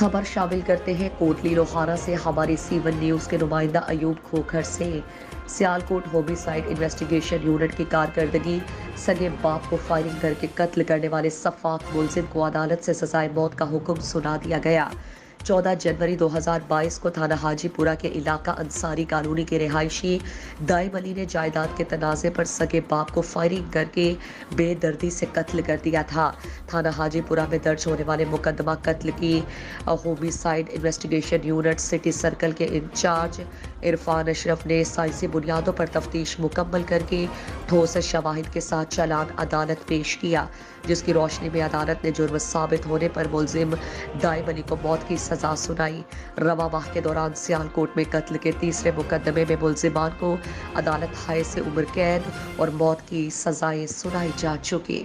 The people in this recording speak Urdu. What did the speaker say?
خبر شامل کرتے ہیں کوٹلی لوہارا سے۔ ہماری سی1 نیوز کے نمائندہ ایوب کھوکھر سے۔ Sialkot Homi side investigation unit کی کارکردگی۔ سگے باپ کو فائرنگ کر کے قتل کرنے والے سفاک ملزم کو عدالت سے سزائے موت کا حکم سنا دیا گیا۔ 14 جنوری 2022 کو تھانہ حاجی پورہ کے علاقہ انصاری کالونی کے رہائشی دائم علی نے جائیداد کے تنازع پر سگے باپ کو فائرنگ کر کے بے دردی سے قتل کر دیا تھا۔ تھانہ حاجی پورہ میں درج ہونے والے مقدمہ قتل کی Homi side investigation unit city circle کے انچارج عرفان اشرف نے سائنسی بنیادوں پر تفتیش مکمل کر کے ٹھوس شواہد کے ساتھ چالان عدالت پیش کیا، جس کی روشنی میں عدالت نے جرم ثابت ہونے پر ملزم دائم علی کو موت کی سزا سنائی۔ رواں ماہ کے دوران سیالکوٹ میں قتل کے تیسرے مقدمے میں ملزمان کو عدالت ہائے سے عمر قید اور موت کی سزائیں سنائی جا چکی۔